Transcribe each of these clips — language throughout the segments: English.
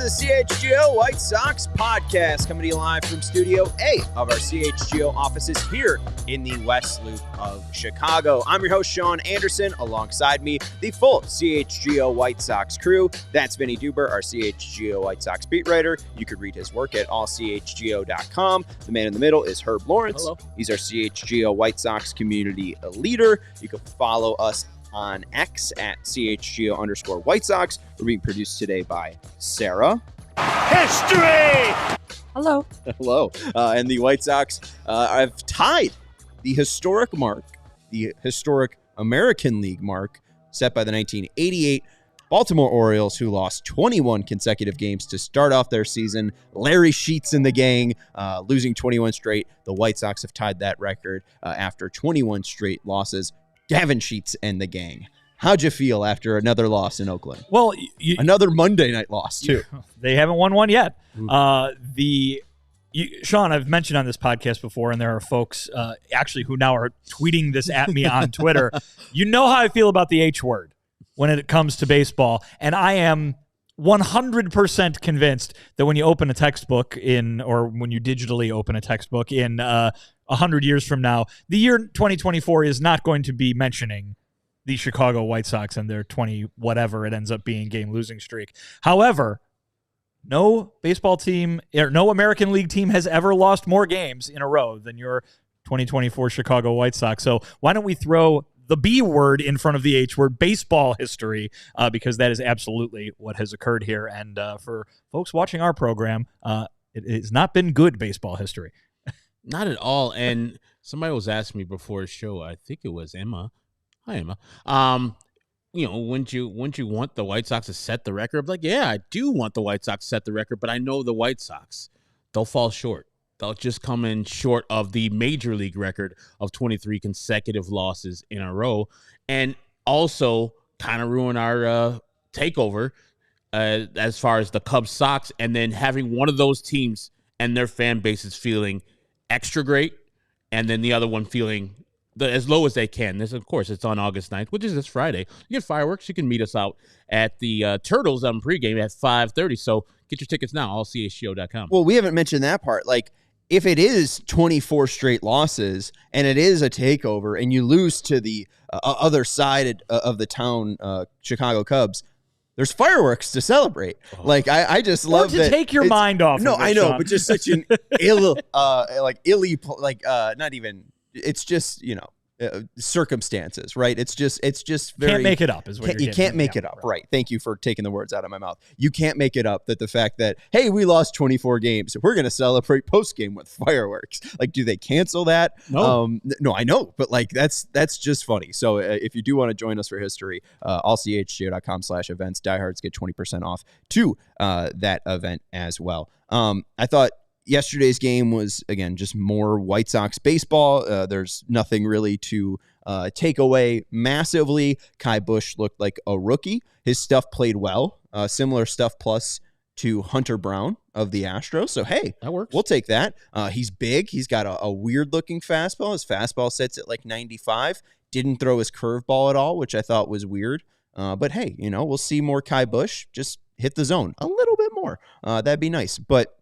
CHGO White Sox Podcast, coming to you live from Studio A of our CHGO offices here in the West Loop of Chicago. I'm your host, Sean Anderson. Alongside me, the full CHGO White Sox crew. That's Vinnie Duber, our CHGO White Sox beat writer. You could read his work at allchgo.com. The man in the middle is Herb Lawrence. Hello. He's our CHGO White Sox community leader. You can follow us on X at CHGO_White Sox. We're being produced today by Sarah. History! Hello. Hello. And the White Sox have tied the historic mark, the historic American League mark set by the 1988 Baltimore Orioles, who lost 21 consecutive games to start off their season. Larry Sheets and the gang losing 21 straight. The White Sox have tied that record after 21 straight losses. Gavin Sheets and the gang. How'd you feel after another loss in Oakland? Well, another Monday night loss, too. They haven't won one yet. Sean, I've mentioned on this podcast before, and there are folks actually who now are tweeting this at me on Twitter. You know how I feel about the H word when it comes to baseball, and I am 100% convinced that when you open a textbook or when you digitally open a textbook in 100 years from now, the year 2024 is not going to be mentioning the Chicago White Sox and their 20 whatever it ends up being game losing streak. However, no baseball team or no American League team has ever lost more games in a row than your 2024 Chicago White Sox. So why don't we throw the B word in front of the H word, baseball history, because that is absolutely what has occurred here. And for folks watching our program, it has not been good baseball history. Not at all. And somebody was asking me before the show, I think it was Emma. Hi, Emma. Wouldn't you want the White Sox to set the record? I'm like, yeah, I do want the White Sox to set the record, but I know the White Sox, they'll fall short. They'll just come in short of the major league record of 23 consecutive losses in a row, and also kind of ruin our takeover as far as the Cubs Sox, and then having one of those teams and their fan bases feeling extra great, and then the other one feeling as low as they can. This, of course, it's on August 9th, which is this Friday. You get fireworks. You can meet us out at the Turtles on pregame at 5:30. So get your tickets now, allchgo.com. Well, we haven't mentioned that part. Like, if it is 24 straight losses and it is a takeover and you lose to the other side of the town, Chicago Cubs, there's fireworks to celebrate. Oh. Like, I just love that. Take your mind off. No, of it, I know, Sean. but just such an not even. It's just, circumstances, right? It's just very. Can't make it up, is what you're You getting can't make it up, right? Thank you for taking the words out of my mouth. You can't make it up that the fact that, hey, we lost 24 games, we're going to celebrate post-game with fireworks. Like, do they cancel that? No. No, I know, but like that's just funny. So if you do want to join us for history, allchgo.com/events, diehards get 20% off to that event as well. I thought yesterday's game was, again, just more White Sox baseball. There's nothing really to take away massively. Kai Busch looked like a rookie. His stuff played well. Similar stuff plus to Hunter Brown of the Astros. So, hey, that works. We'll take that. He's big. He's got a weird-looking fastball. His fastball sits at like 95. Didn't throw his curveball at all, which I thought was weird. But, hey, we'll see more Kai Busch. Just hit the zone a little bit more. That'd be nice. But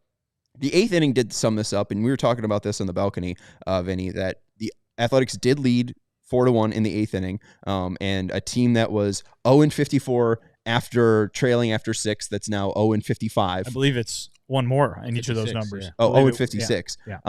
the eighth inning did sum this up, and we were talking about this on the balcony, Vinny, that the Athletics did lead 4-1 in the eighth inning, and a team that was 0-54 after trailing after 6, that's now 0-55. I believe it's one more in each of those numbers. Yeah. Oh, 0-56. Yeah.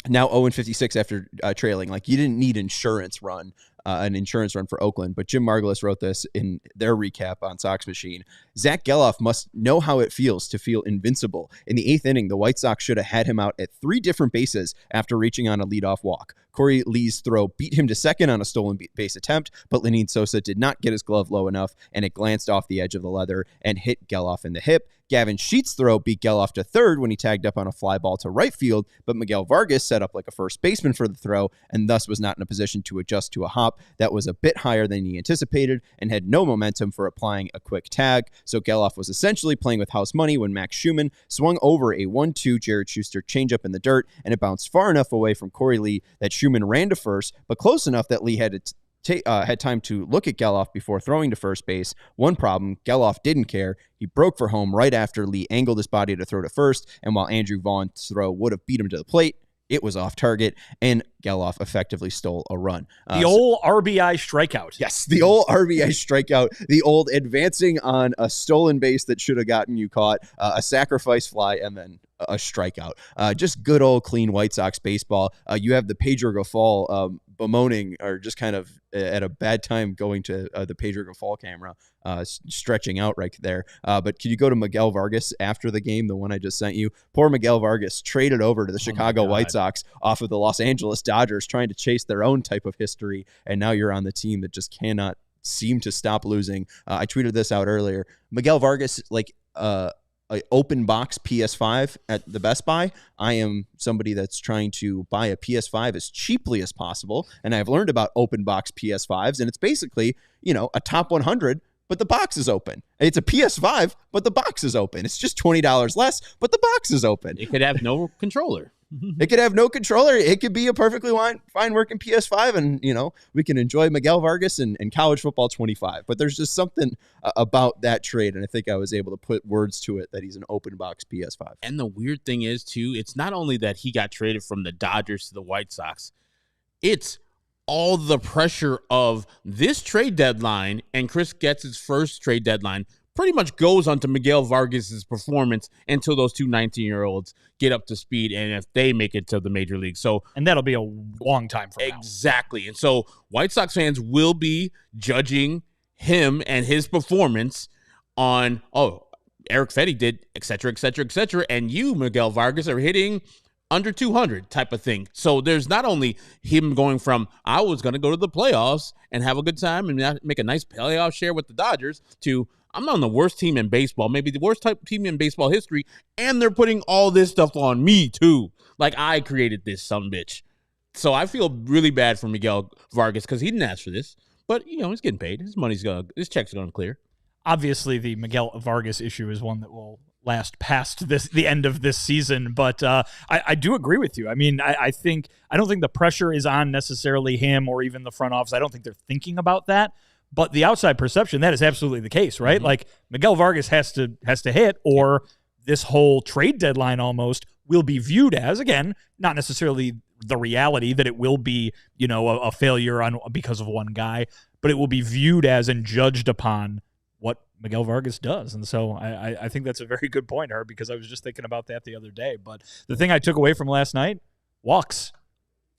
Now 0-56 after trailing. Like, you didn't need insurance run an insurance run for Oakland. But Jim Margulis wrote this in their recap on Sox Machine. Zach Geloff must know how it feels to feel invincible. In the 8th inning, the White Sox should have had him out at 3 different bases after reaching on a leadoff walk. Corey Lee's throw beat him to second on a stolen base attempt, but Lenyn Sosa did not get his glove low enough, and it glanced off the edge of the leather and hit Geloff in the hip. Gavin Sheets' throw beat Geloff to third when he tagged up on a fly ball to right field, but Miguel Vargas set up like a first baseman for the throw and thus was not in a position to adjust to a hop that was a bit higher than he anticipated and had no momentum for applying a quick tag. So Geloff was essentially playing with house money when Max Schumann swung over a 1-2 Jared Schuster changeup in the dirt, and it bounced far enough away from Corey Lee that Schumann ran to first, but close enough that Lee had time to look at Geloff before throwing to first base. One problem, Geloff didn't care. He broke for home right after Lee angled his body to throw to first, and while Andrew Vaughn's throw would have beat him to the plate, it was off target, and Geloff effectively stole a run. The old RBI strikeout. Yes, the old RBI strikeout, the old advancing on a stolen base that should have gotten you caught, a sacrifice fly, and then a strikeout. Just good old clean White Sox baseball. You have the Pedro Grifol bemoaning, or just kind of at a bad time going to the Pedro Grifol camera, stretching out right there. But can you go to Miguel Vargas after the game, the one I just sent you? Poor Miguel Vargas traded over to the Chicago White Sox off of the Los Angeles Dodgers, trying to chase their own type of history, and now you're on the team that just cannot seem to stop losing. I tweeted this out earlier. Miguel Vargas, like an open box PS5 at the Best Buy. I am somebody that's trying to buy a PS5 as cheaply as possible, and I've learned about open box PS5s, and it's basically, a top 100, but the box is open. It's a PS5, but the box is open. It's just $20 less, but the box is open. It could have no controller. It could have no controller. It could be a perfectly fine working PS5, and, we can enjoy Miguel Vargas and college football 25. But there's just something about that trade, and I think I was able to put words to it that he's an open box PS5. And the weird thing is, too, it's not only that he got traded from the Dodgers to the White Sox, it's all the pressure of this trade deadline, and Chris Getz's first trade deadline pretty much goes onto Miguel Vargas's performance until those two 19-year-olds get up to speed, and if they make it to the major league. And that'll be a long time from now. Exactly. And so White Sox fans will be judging him and his performance on, Eric Fetty did, et cetera, et cetera, et cetera, and you, Miguel Vargas, are hitting under 200 type of thing. So there's not only him going from, I was going to go to the playoffs and have a good time and make a nice playoff share with the Dodgers, to I'm on the worst team in baseball, maybe the worst team in baseball history, and they're putting all this stuff on me too. Like, I created this sumbitch. So I feel really bad for Miguel Vargas because he didn't ask for this, but he's getting paid. His check's going to clear. Obviously, the Miguel Vargas issue is one that will last past the end of this season, but I do agree with you. I mean, I don't think the pressure is on necessarily him or even the front office. I don't think they're thinking about that. But the outside perception, that is absolutely the case, right? Mm-hmm. Like, Miguel Vargas has to hit, or this whole trade deadline almost will be viewed as, again, not necessarily the reality that it will be, a failure because of one guy, but it will be viewed as and judged upon what Miguel Vargas does. And so I think that's a very good point, Herb, because I was just thinking about that the other day. But the thing I took away from last night, walks.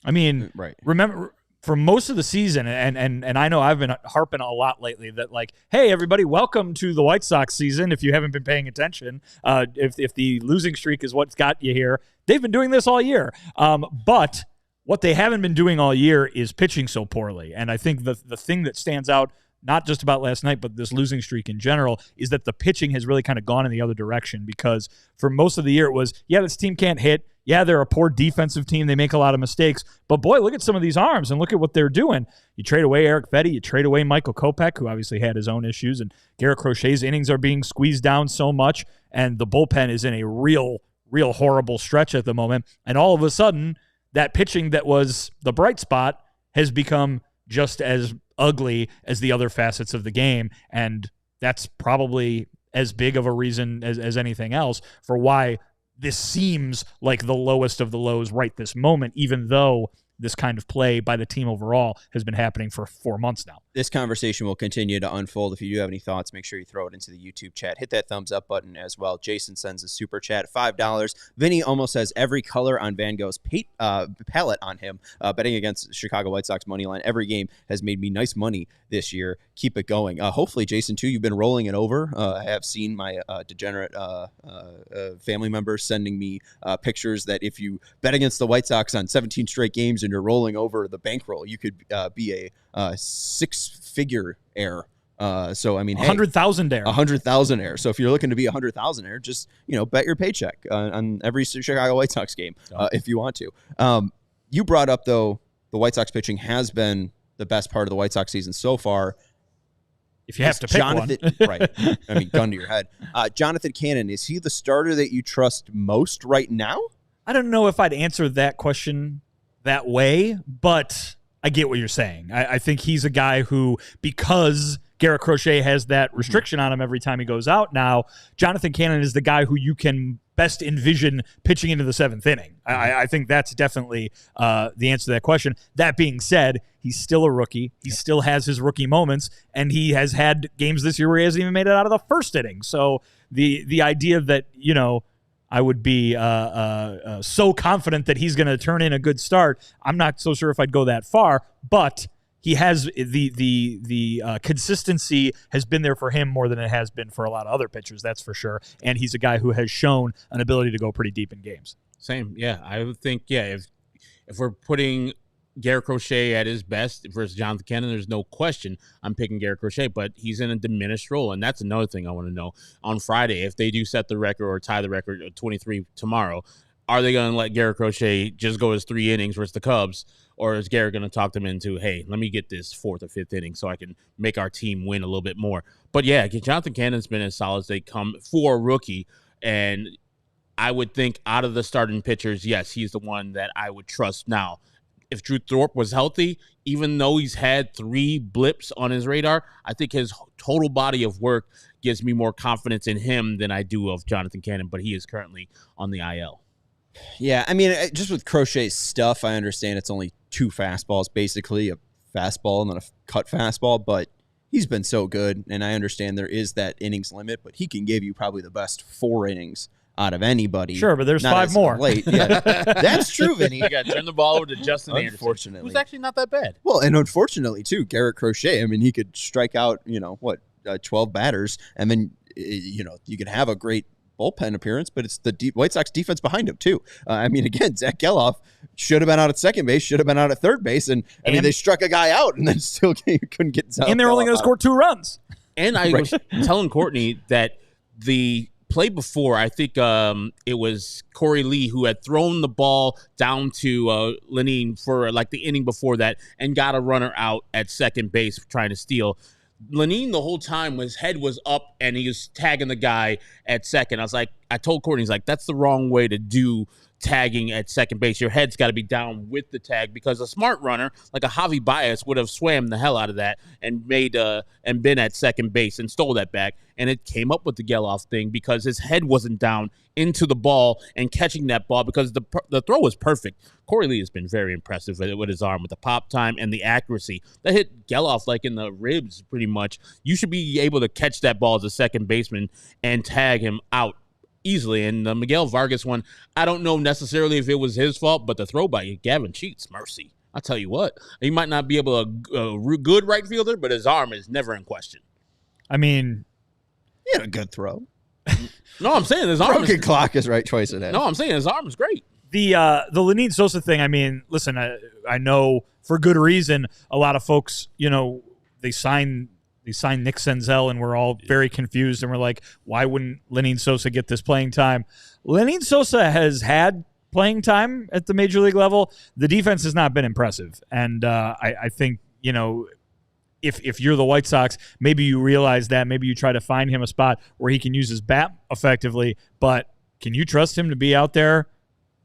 I mean, right. Remember, for most of the season, and I know I've been harping a lot lately that, like, hey, everybody, welcome to the White Sox season. If you haven't been paying attention, if the losing streak is what's got you here, they've been doing this all year. But what they haven't been doing all year is pitching so poorly. And I think the thing that stands out, not just about last night, but this losing streak in general, is that the pitching has really kind of gone in the other direction, because for most of the year it was, this team can't hit. Yeah, they're a poor defensive team. They make a lot of mistakes. But, boy, look at some of these arms and look at what they're doing. You trade away Eric Fetty. You trade away Michael Kopech, who obviously had his own issues. And Garrett Crochet's innings are being squeezed down so much. And the bullpen is in a real horrible stretch at the moment. And all of a sudden, that pitching that was the bright spot has become just as ugly as the other facets of the game. And that's probably as big of a reason as anything else for why this seems like the lowest of the lows right this moment, even though this kind of play by the team overall has been happening for 4 months now. This conversation will continue to unfold. If you do have any thoughts, make sure you throw it into the YouTube chat. Hit that thumbs up button as well. Jason sends a super chat, $5. Vinny almost has every color on Van Gogh's palette on him. Betting against the Chicago White Sox money line every game has made me nice money this year. Keep it going. Hopefully, Jason, too, you've been rolling it over. I have seen my degenerate family members sending me pictures that if you bet against the White Sox on 17 straight games and you're rolling over the bankroll, you could be a six-figure heir. So, I mean, 100,000 heir. 100,000 heir. So if you're looking to be 100,000 heir, just, bet your paycheck on every Chicago White Sox game if you want to. You brought up, though, the White Sox pitching has been the best part of the White Sox season so far. If you have to pick Jonathan, one. Right. I mean, gun to your head. Jonathan Cannon, is he the starter that you trust most right now? I don't know if I'd answer that question that way, but I get what you're saying. I think he's a guy who, because Garrett Crochet has that restriction on him every time he goes out now, Jonathan Cannon is the guy who you can best envision pitching into the seventh inning. I think that's definitely the answer to that question. That being said, he's still a rookie. He still has his rookie moments, and he has had games this year where he hasn't even made it out of the first inning. So the idea that, I would be so confident that he's going to turn in a good start, I'm not so sure if I'd go that far, but he has the consistency has been there for him more than it has been for a lot of other pitchers, that's for sure. And he's a guy who has shown an ability to go pretty deep in games. Same, yeah. I would think, if we're putting Garrett Crochet at his best versus Jonathan Cannon, there's no question I'm picking Garrett Crochet, but he's in a diminished role, and that's another thing I want to know. On Friday, if they do set the record or tie the record at 23 tomorrow, are they going to let Garrett Crochet just go his 3 innings versus the Cubs, or is Garrett going to talk them into, hey, let me get this 4th or 5th inning so I can make our team win a little bit more? But yeah, Jonathan Cannon's been as solid as they come for a rookie, and I would think out of the starting pitchers, yes, he's the one that I would trust now. If Drew Thorpe was healthy, even though he's had 3 blips on his radar, I think his total body of work gives me more confidence in him than I do of Jonathan Cannon, but he is currently on the IL. Yeah, I mean, just with Crochet's stuff, I understand it's only 2 fastballs, basically a fastball and then a cut fastball, but he's been so good, and I understand there is that innings limit, but he can give you probably the best 4 innings out of anybody. Sure, but there's 5 more. Late. Yeah, that's true, Vinny. You got to turn the ball over to Justin Anderson, unfortunately, who's actually not that bad. Well, and unfortunately, too, Garrett Crochet, I mean, he could strike out, 12 batters, and then, you could have a great bullpen appearance, but it's the White Sox defense behind him, too. I mean, again, Zach Geloff should have been out at second base, should have been out at third base, and I mean, they struck a guy out and then still couldn't get Zach. And they're only going to score 2 runs. And I was telling Courtney that the play before, I think it was Corey Lee who had thrown the ball down to Lenine for like the inning before that and got a runner out at second base trying to steal. Lenine the whole time, his head was up and he was tagging the guy at second. I told Courtney, he's like, that's the wrong way to do tagging at second base. Your head's got to be down with the tag, because a smart runner like a Javi Baez would have swam the hell out of that and made and been at second base and stole that back. And it came up with the Geloff thing because his head wasn't down into the ball and catching that ball, because the throw was perfect. Corey Lee has been very impressive with his arm, with the pop time and the accuracy. That hit Geloff like in the ribs pretty much. You should be able to catch that ball as a second baseman and tag him out easily. And the Miguel Vargas one, I don't know necessarily if it was his fault, but the throw by Gavin Sheets, mercy. I'll tell you what, he might not be able to good right fielder, but his arm is never in question. I mean, he had a good throw. No, I'm saying his arm broken clock is right choice of that. No, I'm saying his arm is great. The Lenine Sosa thing, I mean, listen, I know for good reason a lot of folks, they signed Nick Senzel, and we're all very confused, and we're like, why wouldn't Lenine Sosa get this playing time? Lenine Sosa has had playing time at the major league level. The defense has not been impressive, and I think, if you're the White Sox, maybe you realize that. Maybe you try to find him a spot where he can use his bat effectively, but can you trust him to be out there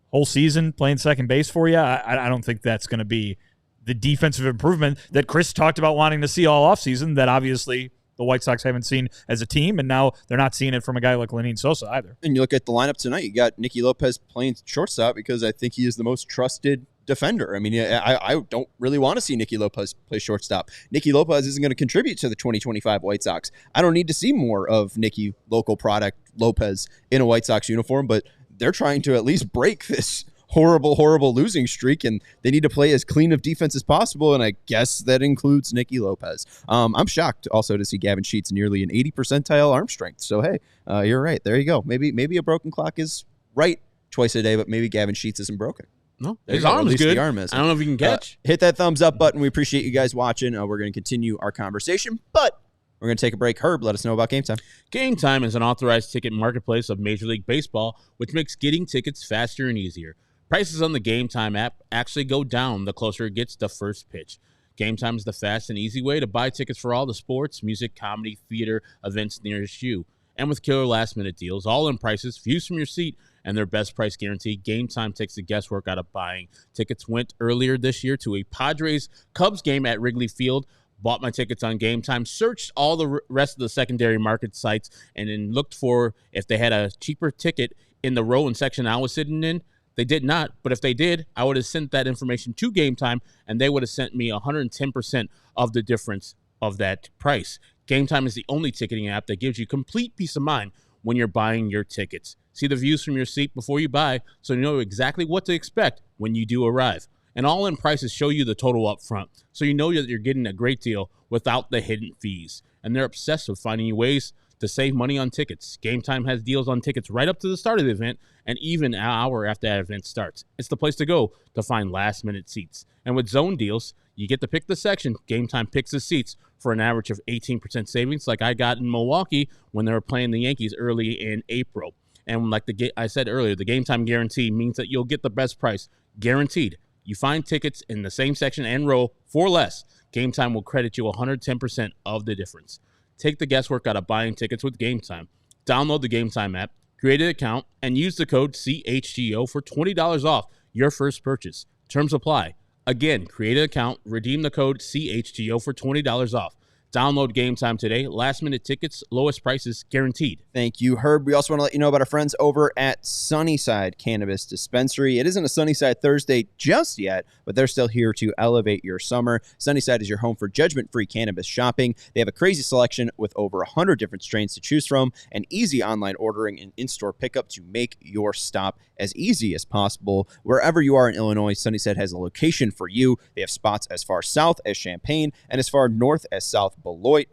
whole season playing second base for you? I don't think that's going to be the defensive improvement that Chris talked about wanting to see all offseason, that obviously the White Sox haven't seen as a team, and now they're not seeing it from a guy like Lenine Sosa either. And you look at the lineup tonight, you got Nicky Lopez playing shortstop because I think he is the most trusted defender. I mean, I don't really want to see Nicky Lopez play shortstop. Nicky Lopez isn't going to contribute to the 2025 White Sox. I don't need to see more of Nicky, local product Lopez, in a White Sox uniform, but they're trying to at least break this horrible losing streak, and they need to play as clean of defense as possible, and I guess that includes Nicky Lopez. I'm shocked also to see Gavin Sheets nearly an 80 percentile arm strength. So, hey, you're right. There you go. Maybe a broken clock is right twice a day, but maybe Gavin Sheets isn't broken. No, his arm is good. I don't know if you can catch. Hit that thumbs up button. We appreciate you guys watching. We're going to continue our conversation, but we're going to take a break. Herb, let us know about Game Time. Game Time is an authorized ticket marketplace of Major League Baseball, which makes getting tickets faster and easier. Prices on the Game Time app actually go down the closer it gets to first pitch. Game Time is the fast and easy way to buy tickets for all the sports, music, comedy, theater events nearest you. And with killer last-minute deals, all-in prices, views from your seat, and their best price guarantee, Game Time takes the guesswork out of buying. Tickets went earlier this year to a Padres-Cubs game at Wrigley Field. Bought my tickets on Game Time, searched all the rest of the secondary market sites, and then looked for if they had a cheaper ticket in the row and section I was sitting in. They did not, but if they did, I would have sent that information to Game Time, and they would have sent me 110% of the difference of that price. Game Time is the only ticketing app that gives you complete peace of mind when you're buying your tickets. See the views from your seat before you buy, so you know exactly what to expect when you do arrive. And all-in prices show you the total up front, so you know that you're getting a great deal without the hidden fees. And they're obsessed with finding ways to save money on tickets. Game Time has deals on tickets right up to the start of the event and even an hour after that event starts. It's the place to go to find last-minute seats. And with zone deals, you get to pick the section. Game Time picks the seats for an average of 18% savings like I got in Milwaukee when they were playing the Yankees early in April. And like I said earlier, the Game Time guarantee means that you'll get the best price, guaranteed. You find tickets in the same section and row for less. Game Time will credit you 110% of the difference. Take the guesswork out of buying tickets with Game Time. Download the Game Time app, create an account, and use the code CHGO for $20 off your first purchase. Terms apply. Again, create an account, redeem the code CHGO for $20 off. Download Game Time today. Last-minute tickets, lowest prices guaranteed. Thank you, Herb. We also want to let you know about our friends over at Sunnyside Cannabis Dispensary. It isn't a Sunnyside Thursday just yet, but they're still here to elevate your summer. Sunnyside is your home for judgment-free cannabis shopping. They have a crazy selection with over 100 different strains to choose from, and easy online ordering and in-store pickup to make your stop as easy as possible. Wherever you are in Illinois, Sunnyside has a location for you. They have spots as far south as Champaign and as far north as South Beloit.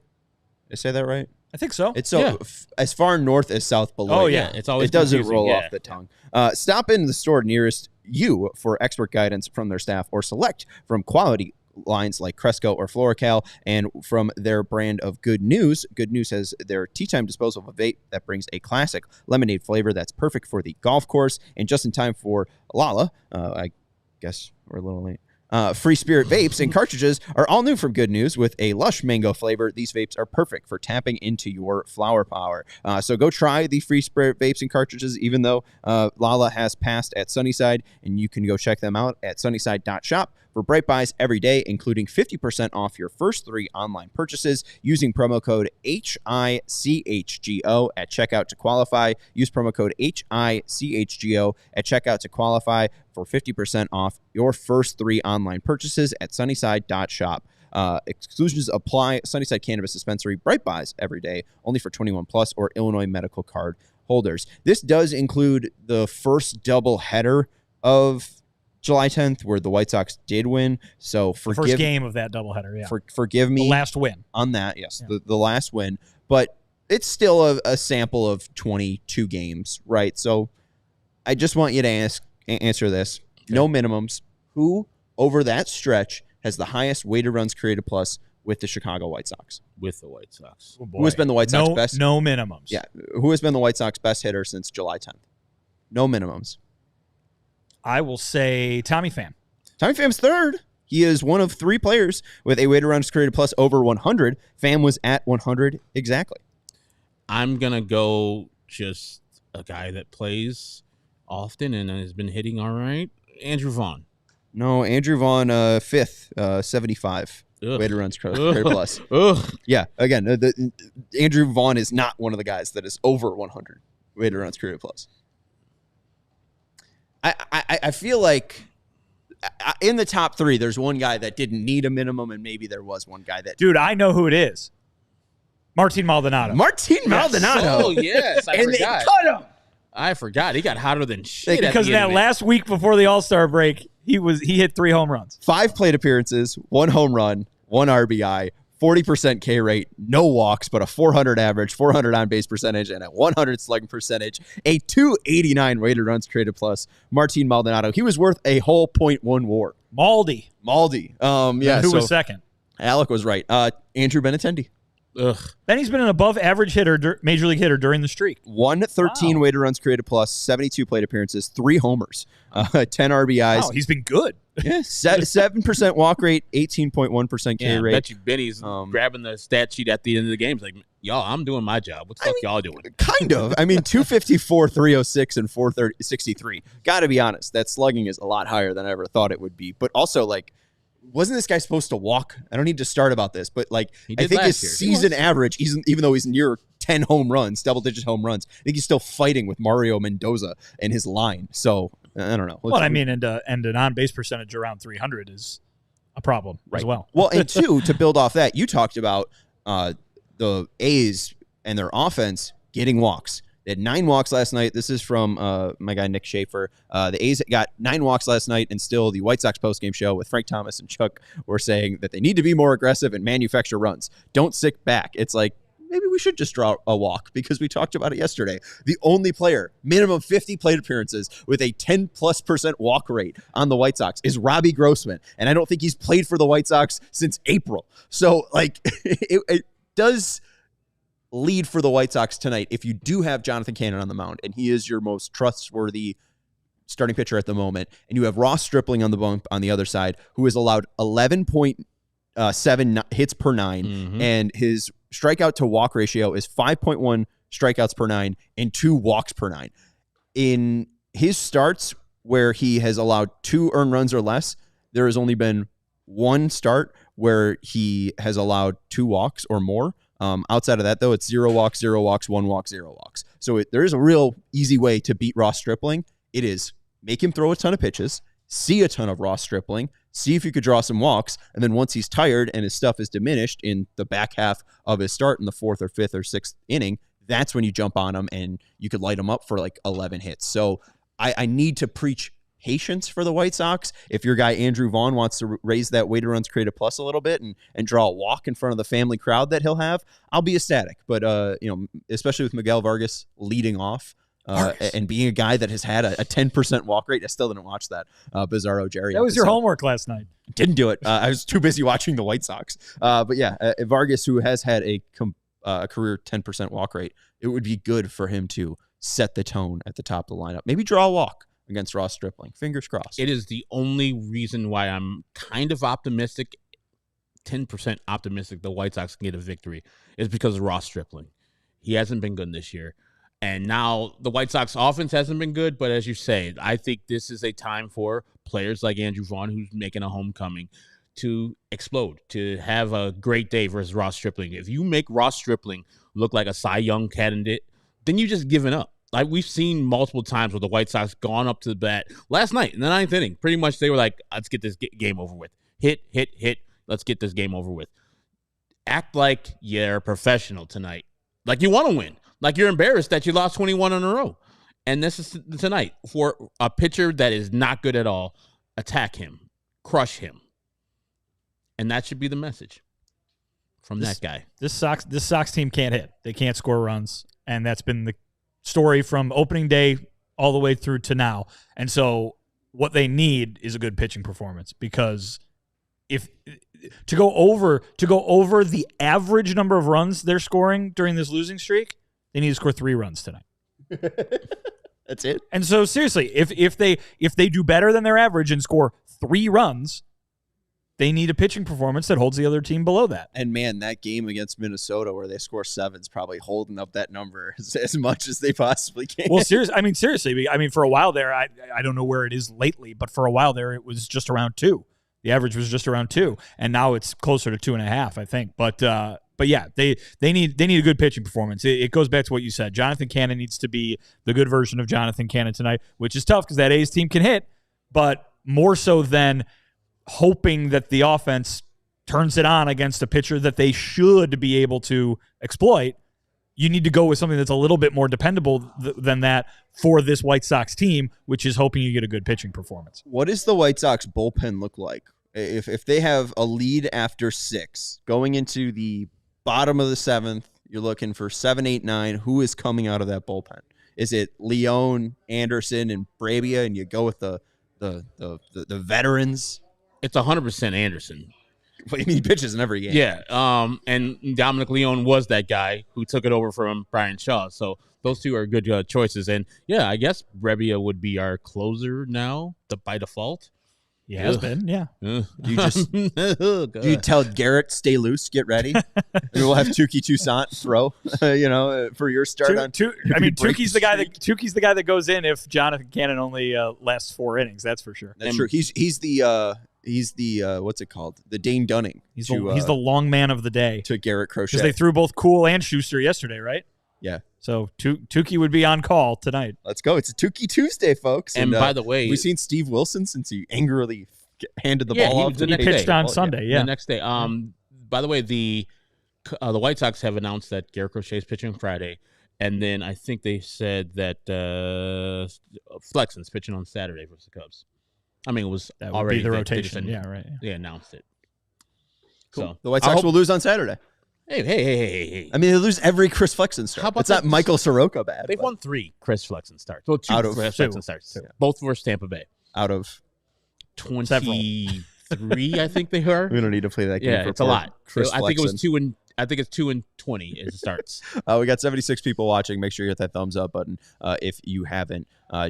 Did I say that right? I think so. It's so as far north as South Beloit. Oh, yeah. It's always it doesn't confusing. roll off the tongue. Stop in the store nearest you for expert guidance from their staff or select from quality lines like Cresco or Floracal, and from their brand of Good News. Good News has their tea time disposable vape that brings a classic lemonade flavor that's perfect for the golf course and just in time for Lala. I guess we're a little late. Free Spirit vapes and cartridges are all new from Good News with a lush mango flavor. These vapes are perfect for tapping into your flower power. So go try the Free Spirit vapes and cartridges, even though Lala has passed at Sunnyside, and you can go check them out at sunnyside.shop for bright buys every day, including 50% off your first 3 online purchases using promo code HICHGO at checkout to qualify. Use promo code HICHGO at checkout to qualify for 50% off your first 3 online purchases at sunnyside.shop. Exclusions apply. Sunnyside Cannabis Dispensary, bright buys every day, only for 21 plus or Illinois medical card holders. This does include the first double header of July 10th, where the White Sox did win. So the first game of that doubleheader, yeah. Forgive me. The last win. On that, yes, yeah. The last win. But it's still a sample of 22 games, right? So I just want you to answer this. Okay. No minimums. Who, over that stretch, has the highest weighted runs created plus with the Chicago White Sox? With the White Sox. Oh, who has been the White Sox best? No minimums. Yeah. Who has been the White Sox best hitter since July 10th? No minimums. I will say Tommy Pham. Tommy Pham's third. He is one of 3 players with a weighted runs created plus over 100. Pham was at 100 exactly. I'm going to go just a guy that plays often and has been hitting all right. Andrew Vaughn. No, Andrew Vaughn, 5th, 75. Ugh. Weighted runs created plus. Ugh. Yeah, again, Andrew Vaughn is not one of the guys that is over 100 weighted runs created plus. I feel like in the top 3, there's one guy that didn't need a minimum, and maybe there was one guy that. Dude, I know who it is. Martin Maldonado. Oh, yes. I and forgot. they cut him. I forgot. He got hotter than shit. Because that last week before the All-Star break, he hit 3 home runs. 5 plate appearances, 1 home run, 1 RBI, 40% K rate, no walks, but a 400 average, 400 on-base percentage, and a 100 slugging percentage, a 289 weighted runs created plus. Martin Maldonado, he was worth a whole .1 WAR. Maldy. Yeah. Who was second? Alec was right. Andrew Benintendi. Ugh. Then he's been an above-average hitter, major league hitter during the streak. 113 weighted runs created plus, 72 plate appearances, 3 homers, 10 RBIs. Wow, he's been good. Yeah, 7% walk rate, 18.1% K rate. I bet you Benny's grabbing the stat sheet at the end of the game. He's like, y'all, I'm doing my job. What the fuck y'all doing? Kind of. I mean, 254, 306, and 463. Got to be honest, that slugging is a lot higher than I ever thought it would be. But also, like, wasn't this guy supposed to walk? I don't need to start about this, but like, I think his season average, even though he's near 10 home runs, double-digit home runs, I think he's still fighting with Mario Mendoza and his line. So I don't know. Well, I mean, and an on-base percentage around 300 is a problem as well. Well, and 2, to build off that, you talked about the A's and their offense getting walks. They had 9 walks last night. This is from my guy, Nick Schaefer. The A's got 9 walks last night, and still the White Sox postgame show with Frank Thomas and Chuck were saying that they need to be more aggressive and manufacture runs. Don't sit back. It's like, maybe we should just draw a walk because we talked about it yesterday. The only player, minimum 50 plate appearances with a 10+% walk rate on the White Sox is Robbie Grossman. And I don't think he's played for the White Sox since April. So, like, it does lead for the White Sox tonight if you do have Jonathan Cannon on the mound, and he is your most trustworthy starting pitcher at the moment, and you have Ross Stripling on the bump on the other side, who has allowed 11.7 hits per 9, and his strikeout to walk ratio is 5.1 strikeouts per 9 and 2 walks per 9. In his starts where he has allowed 2 earned runs or less, there has only been 1 start where he has allowed 2 walks or more. Outside of that, though, it's 0 walks, 0 walks, 1 walk, 0 walks. So there is a real easy way to beat Ross Stripling. It is make him throw a ton of pitches, see a ton of Ross Stripling, see if you could draw some walks, and then once he's tired and his stuff is diminished in the back half of his start in the 4th or 5th or 6th inning, that's when you jump on him and you could light him up for like 11 hits. So I need to preach patience for the White Sox. If your guy Andrew Vaughn wants to raise that weighted runs created plus a little bit and draw a walk in front of the family crowd that he'll have, I'll be ecstatic. But especially with Miguel Vargas leading off and being a guy that has had a 10% walk rate, I still didn't watch that Bizarro Jerry. That was your homework last night. Didn't do it. I was too busy watching the White Sox. But yeah, Vargas, who has had a career 10% walk rate, it would be good for him to set the tone at the top of the lineup. Maybe draw a walk against Ross Stripling. Fingers crossed. It is the only reason why I'm kind of optimistic, 10% optimistic the White Sox can get a victory, is because of Ross Stripling. He hasn't been good this year. And now the White Sox offense hasn't been good, but as you say, I think this is a time for players like Andrew Vaughn, who's making a homecoming, to explode, to have a great day versus Ross Stripling. If you make Ross Stripling look like a Cy Young candidate, then you just given up. Like we've seen multiple times where the White Sox gone up to the bat. Last night in the 9th inning, pretty much they were like, let's get this game over with. Hit. Let's get this game over with. Act like you're a professional tonight. Like you want to win. Like you're embarrassed that you lost 21 in a row. And this is tonight. For a pitcher that is not good at all, attack him. Crush him. And that should be the message from that guy. This Sox team can't hit. They can't score runs. And that's been the story from opening day all the way through to now. And so what they need is a good pitching performance, because if to go over the average number of runs they're scoring during this losing streak, they need to score 3 runs tonight. That's it. And so seriously, if they do better than their average and score 3 runs, they need a pitching performance that holds the other team below that. And man, that game against Minnesota where they score 7 is probably holding up that number as much as they possibly can. Well, seriously, for a while there, I don't know where it is lately, but for a while there, it was just around 2. The average was just around 2, and now it's closer to 2.5, I think. But yeah, they need a good pitching performance. It goes back to what you said. Jonathan Cannon needs to be the good version of Jonathan Cannon tonight, which is tough because that A's team can hit, but more so than hoping that the offense turns it on against a pitcher that they should be able to exploit. You need to go with something that's a little bit more dependable than that for this White Sox team, which is hoping you get a good pitching performance. What does the White Sox bullpen look like? If they have a lead after 6, going into the bottom of the 7th, you're looking for 7, 8, 9. Who is coming out of that bullpen? Is it Leone, Anderson, and Bravia, and you go with the veterans? It's 100% Anderson. What do you mean he pitches in every game? Yeah, and Dominic Leone was that guy who took it over from Brian Shaw. So those two are good choices. And, yeah, I guess Bravia would be our closer now by default. He has been, yeah. Do you tell Garrett, stay loose, get ready? And we'll have Tukey Toussaint throw, for your start on. Tukey's the guy that goes in if Jonathan Cannon only lasts 4 innings. That's for sure. That's true. He's the what's it called? The Dane Dunning. He's the long man of the day to Garrett Crochet. Because they threw both Cool and Schuster yesterday, right? Yeah. So Tukey would be on call tonight. Let's go. It's a Tukey Tuesday, folks. And by the way, we've seen Steve Wilson since he angrily handed the ball off. He pitched on Sunday. Yeah. The next day. By the way, the White Sox have announced that Garrett Crochet is pitching Friday, and then I think they said that Flexen's pitching on Saturday versus the Cubs. I mean, it was that already would be the rotation. Yeah, right. They announced it. Cool. So the White Sox will lose on Saturday. Hey. I mean, they lose every Chris Flexen start. It's not Michael Soroka bad. They've won 3 Chris Flexen starts. Well, 2 Chris Flexen starts. Yeah. Both versus Tampa Bay. Out of 23, I think they are. We don't need to play that game. Yeah, it's a lot. Chris I think Flexen. it's 2 and 20 as it starts. We got 76 people watching. Make sure you hit that thumbs up button if you haven't